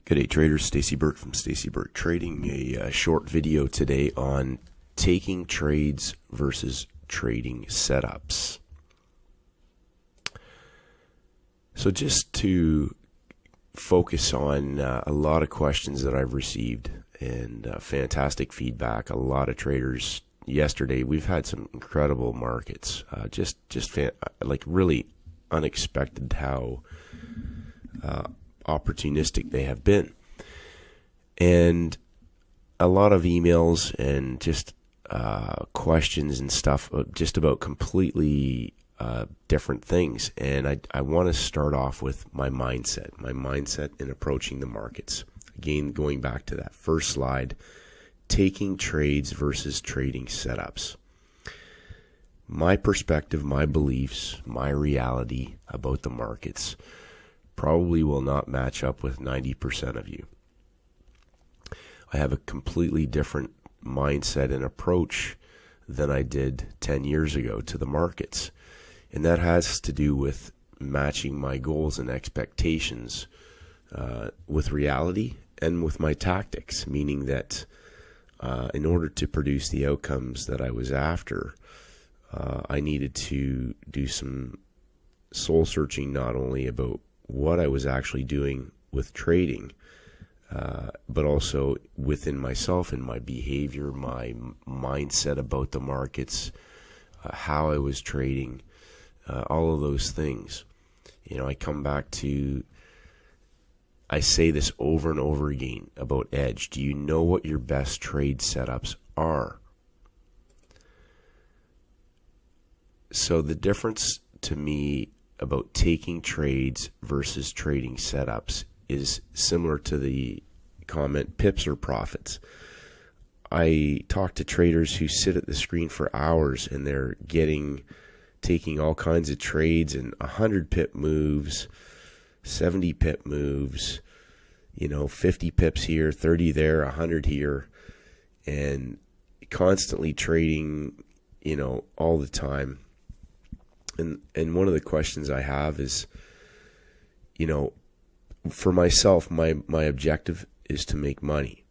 G'day traders, Stacey Burke from Stacey Burke Trading. A short video today on taking trades versus trading setups. So just to focus on a lot of questions that I've received and fantastic feedback. A lot of traders yesterday. We've had some incredible markets. Like really unexpected how opportunistic they have been, and a lot of emails and just questions and stuff just about completely different things. And I want to start off with my mindset in approaching the markets. Again, going back to that first slide, taking trades versus trading setups. My perspective, my beliefs, my reality about the markets probably will not match up with 90% of you. I have a completely different mindset and approach than I did 10 years ago to the markets. And that has to do with matching my goals and expectations with reality and with my tactics, meaning that in order to produce the outcomes that I was after, I needed to do some soul searching, not only about what I was actually doing with trading, but also within myself and my behavior, my mindset about the markets, how I was trading, all of those things. You know, I say this over and over again about edge. Do you know what your best trade setups are? So the difference to me about taking trades versus trading setups is similar to the comment pips or profits. I talk to traders who sit at the screen for hours and they're taking all kinds of trades and 100 pip moves, 70 pip moves, 50 pips here, 30 there, 100 here, and constantly trading, all the time. And one of the questions I have is, for myself, my objective is to make money.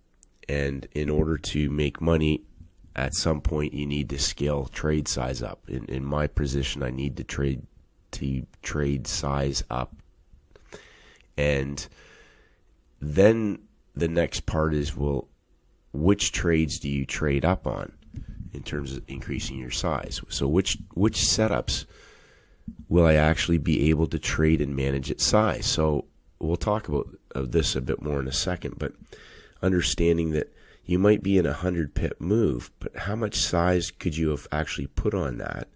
And in order to make money, at some point you need to scale trade size up. In my position, I need to trade size up. And then the next part is, well, which trades do you trade up on in terms of increasing your size? So which setups will I actually be able to trade and manage at size? So we'll talk about this a bit more in a second, but understanding that you might be in a 100 pip move, but how much size could you have actually put on that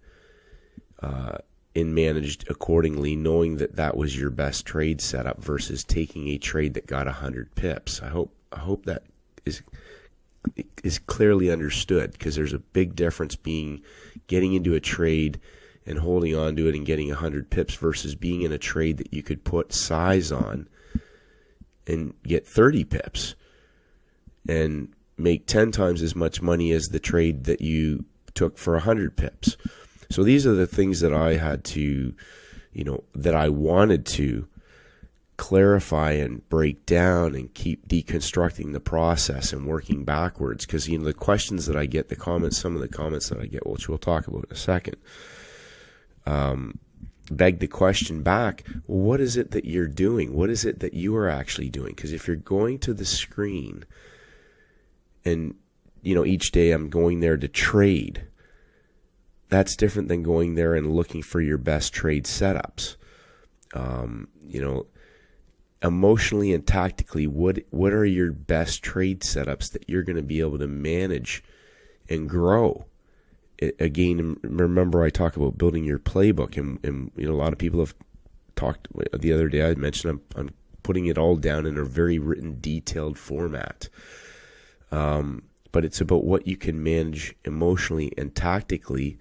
and managed accordingly, knowing that that was your best trade setup versus taking a trade that got 100 pips? I hope that is clearly understood, because there's a big difference getting into a trade and holding on to it and getting 100 pips versus being in a trade that you could put size on and get 30 pips and make 10 times as much money as the trade that you took for 100 pips. So these are the things that I had to, that I wanted to clarify and break down and keep deconstructing the process and working backwards. Because, the questions that I get, some of the comments that I get, which we'll talk about in a second, beg the question back, well, what is it that you're doing? What is it that you are actually doing? Because if you're going to the screen and, each day I'm going there to trade, that's different than going there and looking for your best trade setups. Emotionally and tactically, what are your best trade setups that you're going to be able to manage and grow? Again, remember I talk about building your playbook, and a lot of people have talked. The other day I mentioned I'm putting it all down in a very written, detailed format. But it's about what you can manage emotionally and tactically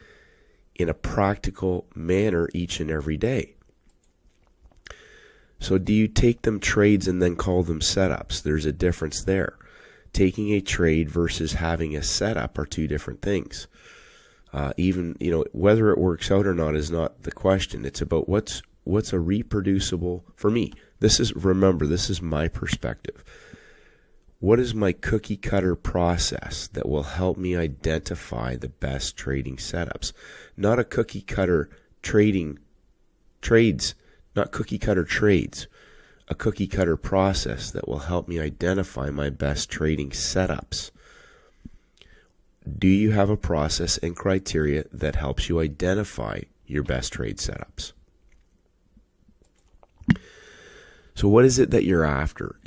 in a practical manner each and every day. So do you take them trades and then call them setups? There's a difference there. Taking a trade versus having a setup are two different things. Whether it works out or not is not the question. It's about what's a reproducible, for me, this is my perspective. What is my cookie cutter process that will help me identify the best trading setups? Not a cookie cutter trades, not cookie cutter trades, a cookie cutter process that will help me identify my best trading setups. Do you have a process and criteria that helps you identify your best trade setups? So what is it that you're after?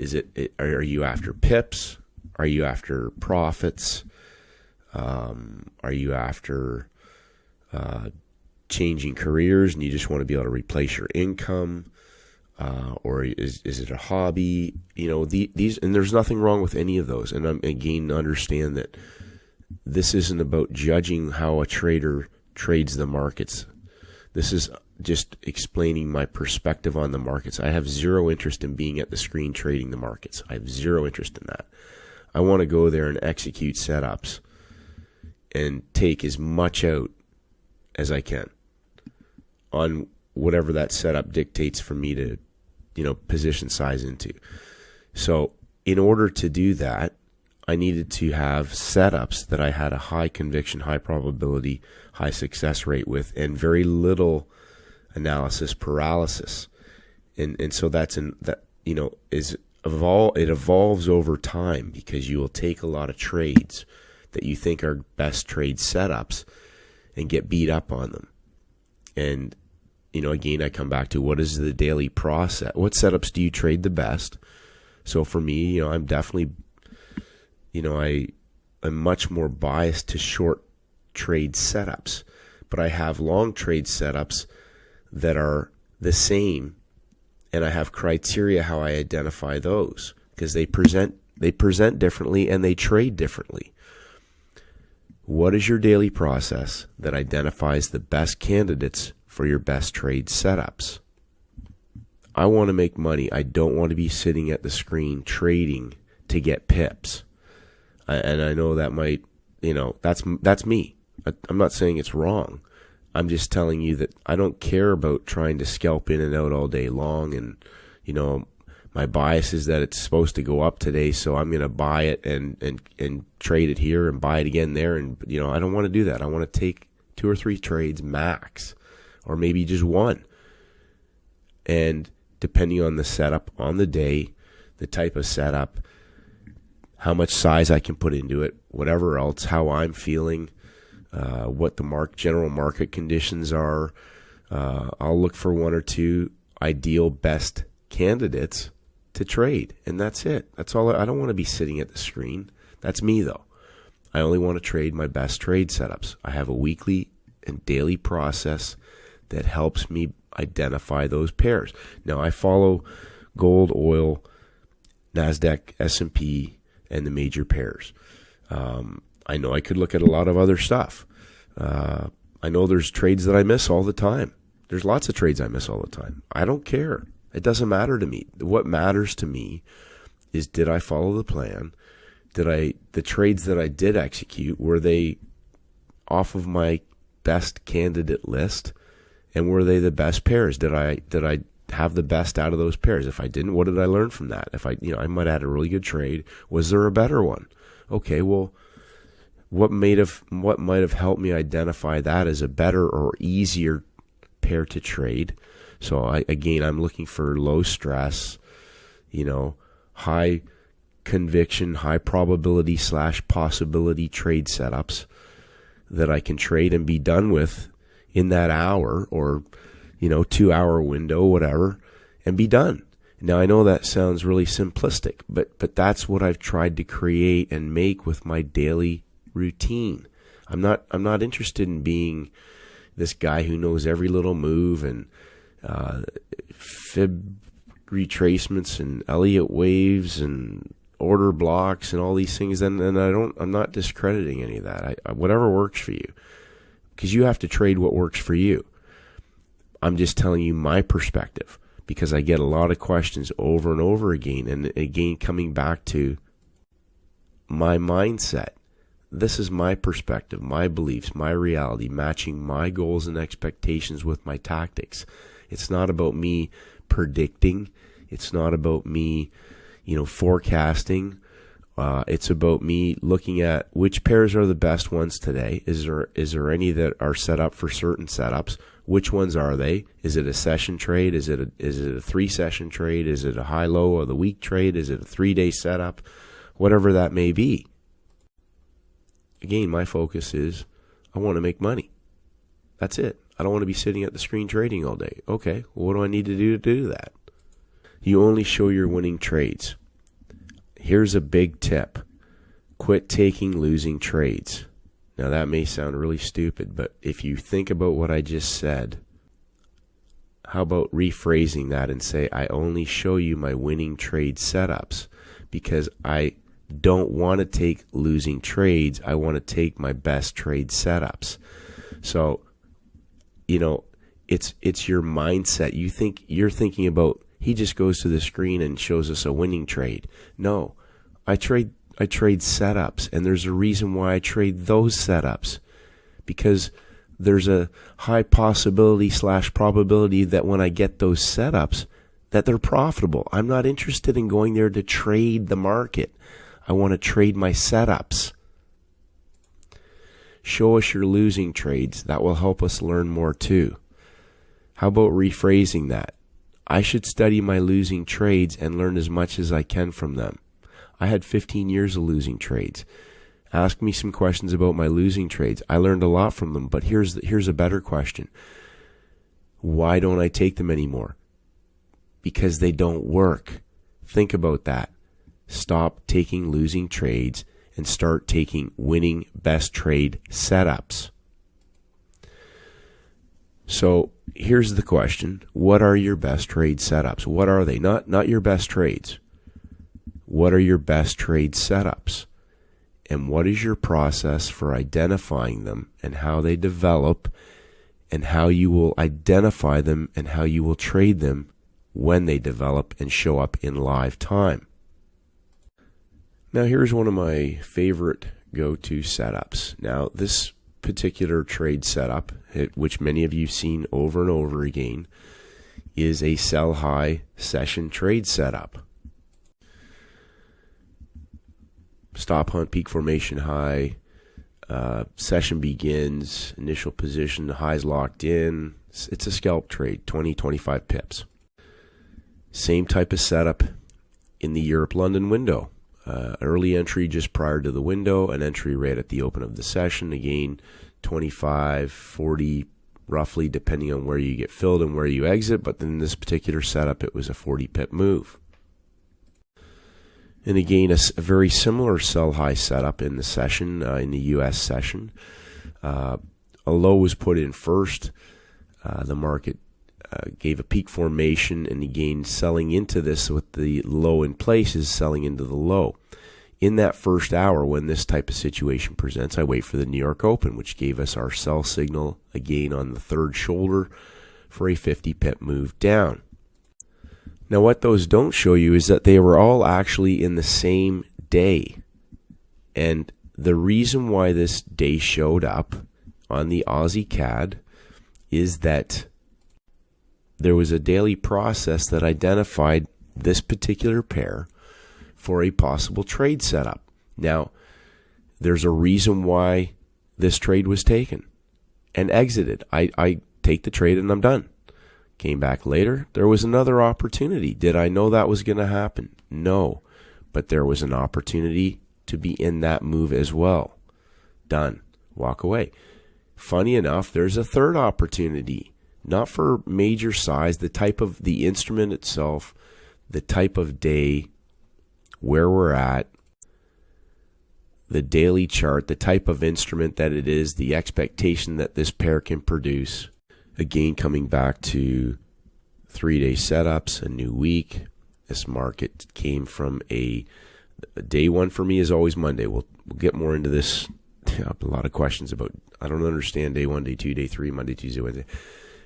Are you after pips? Are you after profits? Are you after changing careers and you just want to be able to replace your income? Or is it a hobby? These, and there's nothing wrong with any of those. And understand that this isn't about judging how a trader trades the markets. This is just explaining my perspective on the markets. I have zero interest in being at the screen trading the markets. I have zero interest in that. I want to go there and execute setups and take as much out as I can on whatever that setup dictates for me to, position size into. So in order to do that, I needed to have setups that I had a high conviction, high probability, high success rate with, and very little analysis paralysis. And so it evolves over time, because you will take a lot of trades that you think are best trade setups and get beat up on them. And again, I come back to, what is the daily process? What setups do you trade the best? So for me, I'm definitely, I'm much more biased to short trade setups, but I have long trade setups that are the same, and I have criteria how I identify those, because they present differently and they trade differently. What is your daily process that identifies the best candidates for your best trade setups? I want to make money. I don't want to be sitting at the screen trading to get pips. And I know that might, that's me. I'm not saying it's wrong. I'm just telling you that I don't care about trying to scalp in and out all day long. And, my bias is that it's supposed to go up today, so I'm going to buy it and trade it here and buy it again there. And, I don't want to do that. I want to take 2 or 3 trades max, or maybe just one. And depending on the setup on the day, the type of setup, how much size I can put into it, whatever else, how I'm feeling, what the general market conditions are, I'll look for 1 or 2 ideal best candidates to trade, and that's it. That's all. I don't want to be sitting at the screen. That's me, though. I only want to trade my best trade setups. I have a weekly and daily process that helps me identify those pairs. Now, I follow gold, oil, NASDAQ, S&P, and the major pairs. I know I could look at a lot of other stuff. I know there's trades that I miss all the time. There's lots of trades I miss all the time. I don't care. It doesn't matter to me. What matters to me is, did I follow the plan? The trades that I did execute, were they off of my best candidate list? And were they the best pairs? Did I have the best out of those pairs? If I didn't, what did I learn from that? If I might have had a really good trade. Was there a better one? Okay, well, what might have helped me identify that as a better or easier pair to trade? So I'm looking for low stress, high conviction, high probability / possibility trade setups that I can trade and be done with in that hour or 2-hour window, whatever, and be done. Now, I know that sounds really simplistic, but that's what I've tried to create and make with my daily routine. I'm not interested in being this guy who knows every little move and fib retracements and Elliott waves and order blocks and all these things. And I'm not discrediting any of that. Whatever works for you, because you have to trade what works for you. I'm just telling you my perspective, because I get a lot of questions over and over again, and again coming back to my mindset. This is my perspective, my beliefs, my reality, matching my goals and expectations with my tactics. It's not about me predicting. It's not about me, forecasting. It's about me looking at which pairs are the best ones today. Is there any that are set up for certain setups? Which ones are they? Is it a session trade? Is it a 3-session trade? Is it a high-low of the week trade? Is it a 3-day setup? Whatever that may be. Again, my focus is I want to make money. That's it. I don't want to be sitting at the screen trading all day. Okay, well, what do I need to do that? You only show your winning trades. Here's a big tip. Quit taking losing trades. Now that may sound really stupid, but if you think about what I just said, how about rephrasing that and say, I only show you my winning trade setups because I don't want to take losing trades. I want to take my best trade setups. So, it's your mindset. You're thinking about, he just goes to the screen and shows us a winning trade. No, I trade setups, and there's a reason why I trade those setups, because there's a high possibility / probability that when I get those setups that they're profitable. I'm not interested in going there to trade the market. I want to trade my setups. Show us your losing trades. That will help us learn more too. How about rephrasing that? I should study my losing trades and learn as much as I can from them. I had 15 years of losing trades. Ask me some questions about my losing trades. I learned a lot from them, but here's a better question. Why don't I take them anymore? Because they don't work. Think about that. Stop taking losing trades and start taking winning best trade setups. So here's the question. What are your best trade setups? What are they? Not your best trades. What are your best trade setups? And what is your process for identifying them and how they develop and how you will identify them and how you will trade them when they develop and show up in live time? Now here's one of my favorite go-to setups. Now this particular trade setup, which many of you have seen over and over again, is a sell high session trade setup. Stop hunt, peak formation high, session begins, initial position, the high's locked in. It's a scalp trade, 20, 25 pips. Same type of setup in the Europe-London window. Early entry just prior to the window, an entry right at the open of the session. Again, 25, 40, roughly, depending on where you get filled and where you exit. But in this particular setup, it was a 40-pip move. And again, a very similar sell-high setup in the session, in the U.S. session. A low was put in first. The market gave a peak formation, and again, selling into this with the low in place is selling into the low. In that first hour, when this type of situation presents, I wait for the New York Open, which gave us our sell signal again on the third shoulder for a 50-pip move down. Now, what those don't show you is that they were all actually in the same day. And the reason why this day showed up on the Aussie CAD is that there was a daily process that identified this particular pair for a possible trade setup. Now, there's a reason why this trade was taken and exited. I take the trade and I'm done. Came back later. There was another opportunity. Did I know that was going to happen? No. But there was an opportunity to be in that move as well. Done. Walk away. Funny enough, there's a third opportunity. Not for major size, the type of the instrument itself, the type of day, where we're at, the daily chart, the type of instrument that it is, the expectation that this pair can produce. Again, coming back to 3-day setups, a new week. This market came from a day one for me is always Monday. We'll get more into this. A lot of questions about, I don't understand day one, day two, day three, Monday, Tuesday, Wednesday.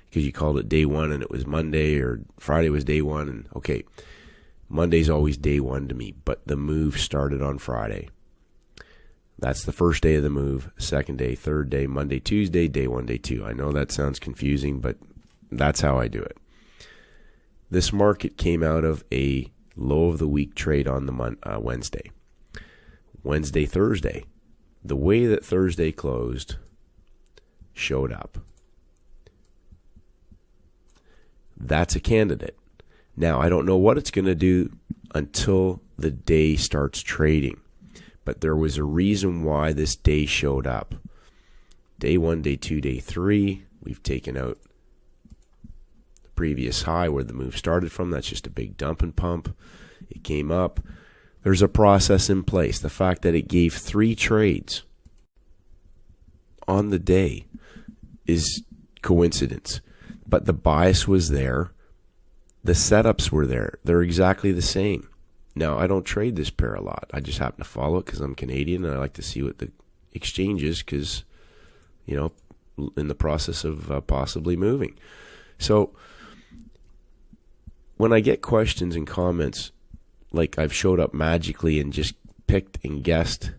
Because you called it day one and it was Monday, or Friday was day one. And okay, Monday's always day one to me, but the move started on Friday. That's the first day of the move, second day, third day, Monday, Tuesday, day one, day two. I know that sounds confusing, but that's how I do it. This market came out of a low of the week trade on the Wednesday. Wednesday, Thursday. The way that Thursday closed showed up. That's a candidate. Now, I don't know what it's going to do until the day starts trading. But there was a reason why this day showed up. Day 1, day 2, day 3, we've taken out the previous high where the move started from. That's just a big dump and pump. It came up. There's a process in place. The fact that it gave 3 trades on the day is coincidence. But the bias was there. The setups were there. They're exactly the same. Now, I don't trade this pair a lot. I just happen to follow it because I'm Canadian and I like to see what the exchange is because, in the process of possibly moving. So, when I get questions and comments like I've showed up magically and just picked and guessed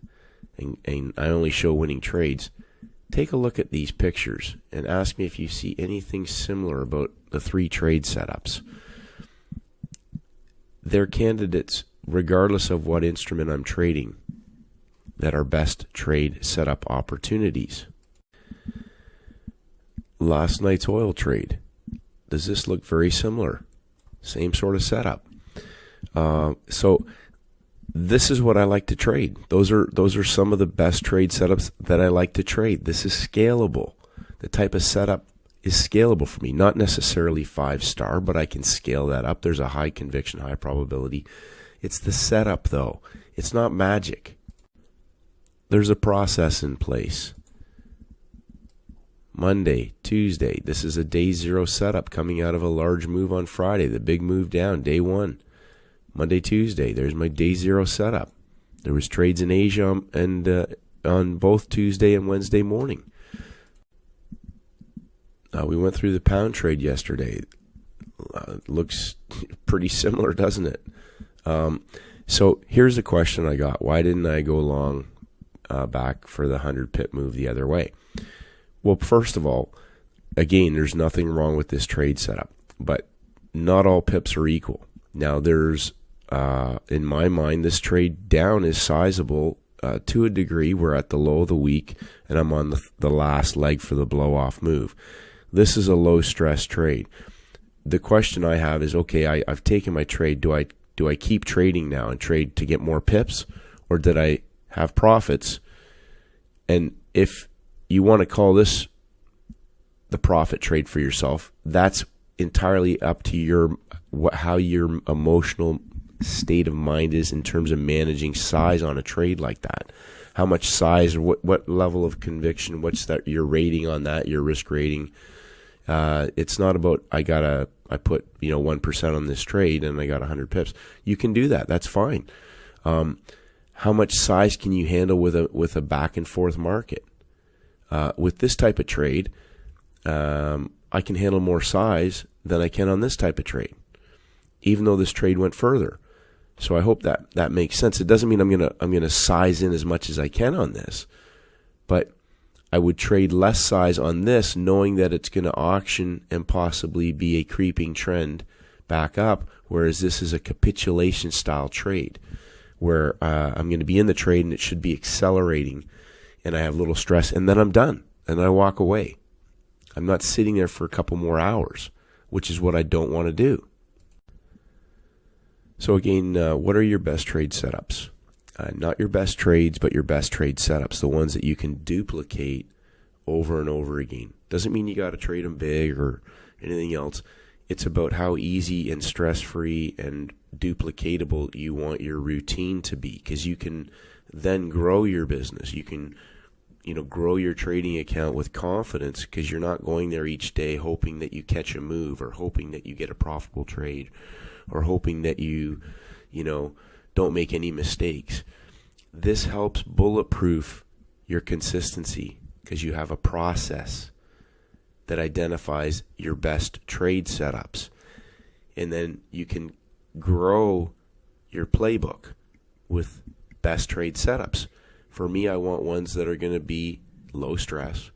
and I only show winning trades, take a look at these pictures and ask me if you see anything similar about the 3 trade setups. They're candidates regardless of what instrument I'm trading that are best trade setup opportunities. Last night's oil trade. Does this look very similar? Same sort of setup. So this is what I like to trade. Those are some of the best trade setups that I like to trade. This is scalable. The type of setup is scalable for me. Not necessarily 5-star, but I can scale that up. There's a high conviction, high probability. It's the setup, though. It's not magic. There's a process in place. Monday, Tuesday, this is a day 0 setup coming out of a large move on Friday. The big move down, day 1. Monday, Tuesday, there's my day 0 setup. There was trades in Asia and on both Tuesday and Wednesday morning. We went through the pound trade yesterday. Looks pretty similar, doesn't it? So here's the question I got. Why didn't I go long back for the 100 pip move the other way? Well, first of all, again, there's nothing wrong with this trade setup, but not all pips are equal. Now, there's, in my mind, this trade down is sizable to a degree. We're at the low of the week, and I'm on the last leg for the blow-off move. This is a low-stress trade. The question I have is, okay, I've taken my trade. Do I keep trading now and trade to get more pips, or did I have profits? And if you want to call this the profit trade for yourself, that's entirely up to how your emotional state of mind is in terms of managing size on a trade like that. How much size, what level of conviction, what's that your rating on that, your risk rating. It's not about I put 1% on this trade and I got 100 pips. You can do that. That's fine. How much size can you handle with a back and forth market? With this type of trade, I can handle more size than I can on this type of trade, even though this trade went further. So I hope that makes sense. It doesn't mean I'm gonna size in as much as I can on this, but I would trade less size on this, knowing that it's going to auction and possibly be a creeping trend back up, whereas this is a capitulation style trade where I'm going to be in the trade and it should be accelerating and I have little stress and then I'm done and I walk away. I'm not sitting there for a couple more hours, which is what I don't want to do. So again, what are your best trade setups? Not your best trades, but your best trade setups, the ones that you can duplicate over and over again. Doesn't mean you got to trade them big or anything else. It's about how easy and stress-free and duplicatable you want your routine to be, because you can then grow your business. You can, grow your trading account with confidence because you're not going there each day hoping that you catch a move or hoping that you get a profitable trade or hoping that you don't make any mistakes. This helps bulletproof your consistency because you have a process that identifies your best trade setups. And then you can grow your playbook with best trade setups. For me, I want ones that are going to be low stress,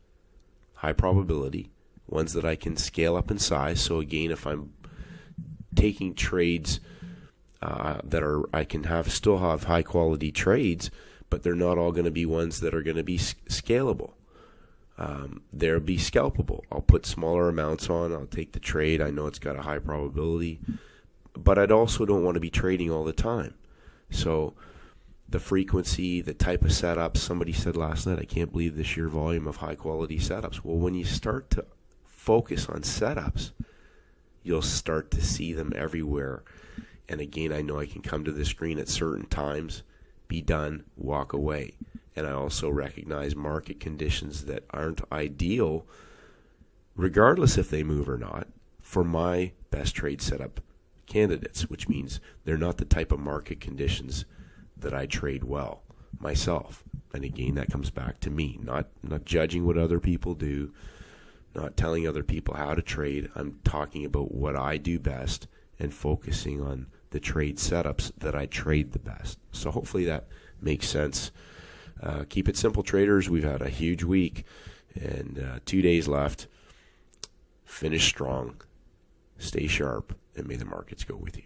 high probability, ones that I can scale up in size. So again, if I'm taking trades I can still have high quality trades, but they're not all going to be ones that are going to be scalable. They'll be scalpable. I'll put smaller amounts on. I'll take the trade. I know it's got a high probability, but I also don't want to be trading all the time. So the frequency, the type of setups, somebody said last night, I can't believe the sheer volume of high quality setups. Well, when you start to focus on setups, you'll start to see them everywhere. And again, I know I can come to the screen at certain times, be done, walk away. And I also recognize market conditions that aren't ideal, regardless if they move or not, for my best trade setup candidates, which means they're not the type of market conditions that I trade well myself. And again, that comes back to me, not judging what other people do, not telling other people how to trade. I'm talking about what I do best and focusing on the trade setups that I trade the best. So hopefully that makes sense. Keep it simple, traders. We've had a huge week and 2 days left. Finish strong, stay sharp, and may the markets go with you.